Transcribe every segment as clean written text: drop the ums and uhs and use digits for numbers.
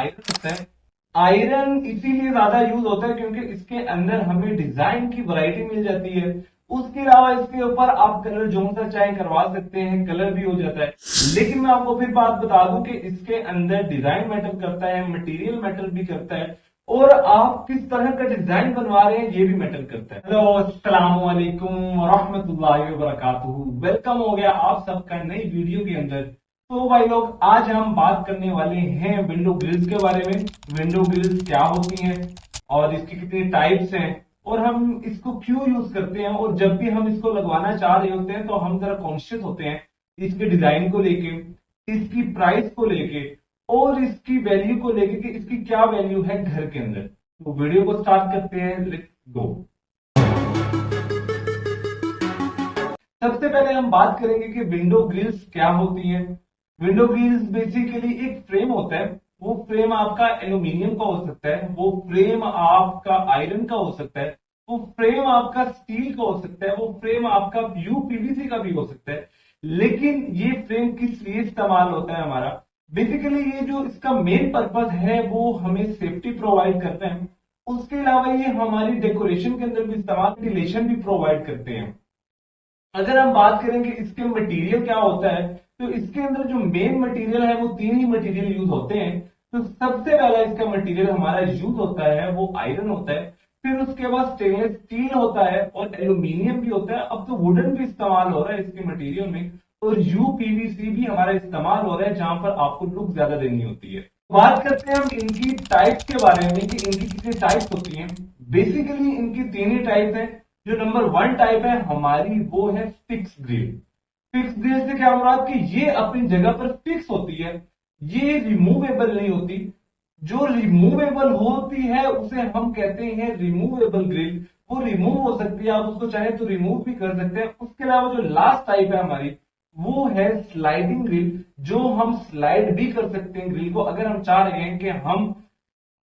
Iron होता है। Iron इसीलिए ज्यादा यूज होता है क्योंकि इसके अंदर हमें डिजाइन की वैरायटी मिल जाती है। उसके अलावा इसके ऊपर आप कलर जो सा चाहे करवा सकते हैं, कलर भी हो जाता है। लेकिन मैं आपको फिर बात बता दूं कि इसके अंदर डिजाइन मैटर करता है, मटेरियल मैटर भी करता है, और आप किस तरह का डिजाइन बनवा रहे हैं ये भी मैटर करता है। हेलो, अस्सलाम वालेकुम रहमतुल्लाहि व बरकातुहू। वेलकम हो गया आप सबका नई वीडियो के अंदर। तो भाई लोग, आज हम बात करने वाले हैं विंडो ग्रिल्स के बारे में। विंडो ग्रिल्स क्या होती हैं और इसकी कितनी टाइप्स हैं और हम इसको क्यों यूज करते हैं, और जब भी हम इसको लगवाना चाह रहे होते हैं तो हम जरा कॉन्शियस होते हैं इसके डिजाइन को लेके, इसकी प्राइस को लेके और इसकी वैल्यू को लेके कि इसकी क्या वैल्यू है घर के अंदर। तो वीडियो को स्टार्ट करते हैं, लेट्स गो। सबसे पहले हम बात करेंगे कि विंडो ग्रिल्स क्या होती है। विंडो ग्रिल्स बेसिकली एक फ्रेम होता है। वो फ्रेम आपका एल्यूमिनियम का हो सकता है, वो फ्रेम आपका आयरन का हो सकता है, वो फ्रेम आपका स्टील का हो सकता है, वो फ्रेम आपका यूपीवीसी का भी हो सकता है। लेकिन ये फ्रेम किस लिए इस्तेमाल होता है हमारा, बेसिकली ये जो इसका मेन पर्पज है वो हमें सेफ्टी प्रोवाइड करता है। उसके अलावा ये हमारी डेकोरेशन के अंदर भी इस्तेमाल, वेंटिलेशन भी प्रोवाइड करते हैं। अगर हम बात करें कि इसके मटेरियल क्या होता है, तो इसके अंदर जो मेन मटेरियल है वो तीन ही मटेरियल यूज होते हैं। तो सबसे पहला इसका मटेरियल हमारा यूज होता है वो आयरन होता है, फिर उसके बाद स्टेनलेस स्टील होता है और एल्यूमिनियम भी होता है। अब तो वुडन भी इस्तेमाल हो रहा है इसके मटेरियल में, और यूपीवीसी भी हमारा इस्तेमाल हो रहा है जहां पर आपको लुक ज्यादा देनी होती है। बात करते हैं हम इनकी टाइप्स के बारे में कि इनकी कितनी टाइप्स होती हैं। बेसिकली इनकी तीन ही टाइप है। जो नंबर 1 टाइप है हमारी वो है फिक्स ग्रिल। फिक्स ग्रिल से क्या मुराद कि ये अपनी जगह पर फिक्स होती है, ये रिमूवेबल नहीं होती। जो रिमूवेबल होती है उसे हम कहते हैं रिमूवेबल ग्रिल। वो रिमूव हो सकती है, आप उसको चाहे तो रिमूव भी कर सकते हैं। उसके अलावा जो लास्ट टाइप है हमारी वो है स्लाइडिंग ग्रिल, जो हम स्लाइड भी कर सकते हैं ग्रिल को। अगर हम चाह रहे हैं कि हम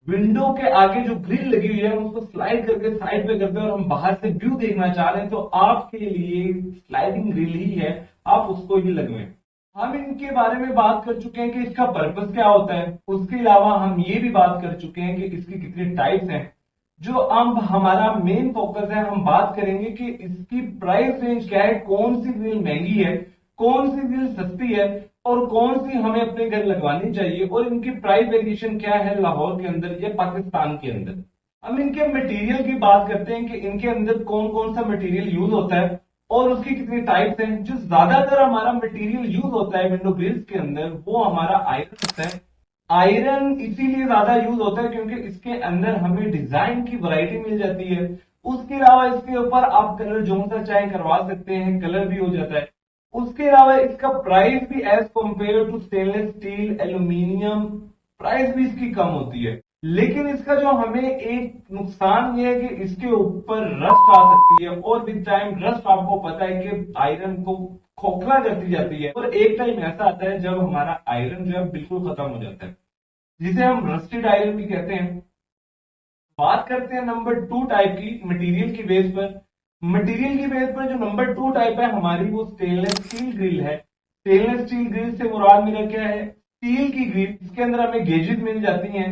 विंडो के आगे जो ग्रिल लगी हुई है उसको स्लाइड करके साइड पे करते हैं और हम बाहर से व्यू देखना चाह रहे हैं, तो आपके लिए स्लाइडिंग ग्रिल ही है, आप उसको ही लगवाएं। हम इनके बारे में बात कर चुके हैं कि इसका पर्पस क्या होता है। उसके अलावा हम ये भी बात कर चुके हैं कि इसकी कितनी टाइप्स हैं। जो अब हमारा मेन फोकस है, हम बात करेंगे कि इसकी प्राइस रेंज क्या है, कौन सी ग्रिल महंगी है, कौन सी ग्रिल सस्ती है और कौन सी हमें अपने घर लगवानी चाहिए, और इनकी प्राइस वेरिएशन क्या है लाहौर के अंदर या पाकिस्तान के अंदर। हम इनके मटेरियल की बात करते हैं कि इनके अंदर कौन कौन सा मटेरियल यूज होता है और उसकी कितनी टाइप्स हैं। जो ज्यादातर हमारा मटेरियल यूज होता है विंडो ग्रिल्स के अंदर वो हमारा आयरन होता है। आयरन इसीलिए ज्यादा यूज होता है क्योंकि इसके अंदर हमें डिजाइन की वैरायटी मिल जाती है। उसके अलावा इसके ऊपर आप कलर जो सा चाहे करवा सकते हैं, कलर भी हो जाता है। उसके अलावा इसका प्राइस भी as compare to stainless steel, aluminium, price भी इसकी कम होती है। लेकिन इसका जो हमें एक नुकसान ये है कि इसके ऊपर रस्ट आ सकती है, और विद टाइम रस्ट आपको पता है कि आयरन को खोखला करती जाती है, और एक टाइम ऐसा आता है जब हमारा आयरन जो है बिल्कुल खत्म हो जाता है, जिसे हम रस्टेड आयरन भी कहते हैं। बात करते हैं नंबर 2 टाइप की, मटेरियल की बेस पर। मटेरियल की बेस पर जो नंबर 2 टाइप है हमारी वो स्टेनलेस स्टील ग्रिल है। स्टेनलेस स्टील ग्रिल से मुराद मेरा क्या है, स्टील की ग्रिल। इसके अंदर हमें गेजेस मिल जाती हैं,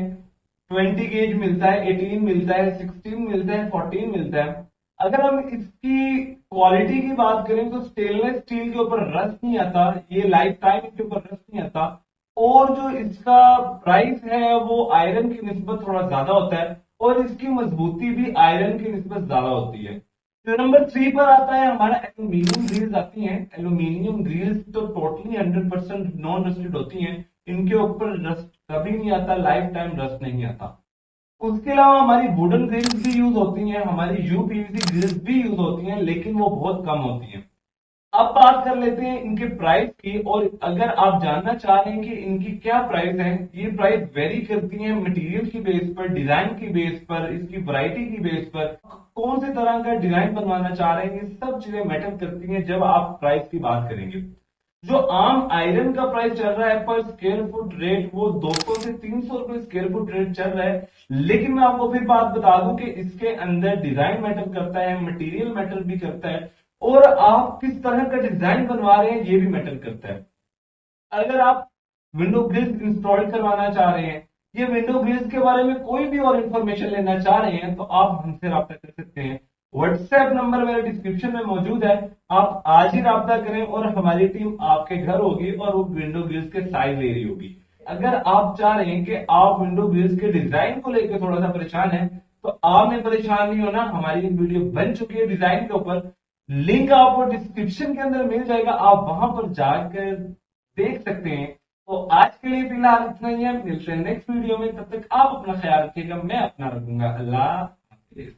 20 गेज मिलता है, 18 मिलता है, 16 मिलता है, 14 मिलता है। अगर हम इसकी क्वालिटी की बात करें तो स्टेनलेस स्टील के ऊपर रस्ट नहीं आता, ये लाइफ टाइम इसके ऊपर रस्ट नहीं आता, और जो इसका प्राइस है वो आयरन की निस्बत थोड़ा ज्यादा होता है, और इसकी मजबूती भी आयरन की निस्बत ज्यादा होती है। तो नंबर 3 पर आता है हमारा एल्यूमिनियम ग्रिल्स आती हैं। एल्यूमिनियम ग्रिल्स तो टोटली 100% नॉन रस्टेड होती हैं, इनके ऊपर रस्ट कभी नहीं आता, लाइफ टाइम रस्ट नहीं आता। उसके अलावा हमारी वुडन ग्रिल्स भी यूज होती हैं, हमारी यूपीवीसी ग्रिल्स भी यूज होती हैं, लेकिन वो बहुत कम होती हैं। अब बात कर लेते हैं इनके प्राइस की, और अगर आप जानना चाह रहे हैं कि इनकी क्या प्राइस है, ये प्राइस वेरी करती है मटेरियल की बेस पर, डिजाइन की बेस पर, इसकी वैरायटी की बेस पर, कौन से तरह का डिजाइन बनवाना चाह रहे हैं, ये सब चीजें मैटर करती हैं जब आप प्राइस की बात करेंगे। जो आम आयरन का प्राइस चल रहा है पर स्क्वायर फुट रेट वो 200 से 300 रुपए स्क्वायर फुट रेट चल रहा है। लेकिन मैं आपको फिर बात बता दूं कि इसके अंदर डिजाइन मैटर करता है, मटेरियल मैटर भी करता है, और आप किस तरह का डिजाइन बनवा रहे हैं ये भी मैटर करता है। अगर आप विंडो ग्रिल्स इंस्टॉल करवाना चाह रहे हैं ये विंडो ग्रिल्स के बारे में कोई भी और इन्फॉर्मेशन लेना चाह रहे हैं तो आप हमसे राब्ता कर सकते हैं। व्हाट्सएप नंबर मेरे डिस्क्रिप्शन में मौजूद है, आप आज ही राब्ता करें और हमारी टीम आपके घर होगी और वो विंडो ग्रिल्स के साइज ले रही होगी। अगर आप चाह रहे हैं कि आप विंडो ग्रिल्स के डिजाइन को लेकर थोड़ा सा परेशान है तो आपने परेशान नहीं होना, हमारी वीडियो बन चुकी है डिजाइन के ऊपर, लिंक आपको डिस्क्रिप्शन के अंदर मिल जाएगा, आप वहां पर जाकर देख सकते हैं। तो आज के लिए फिलहाल इतना ही है, मिलते हैं नेक्स्ट वीडियो में, तब तक आप अपना ख्याल रखिएगा, मैं अपना रखूंगा। अल्लाह हाफिज।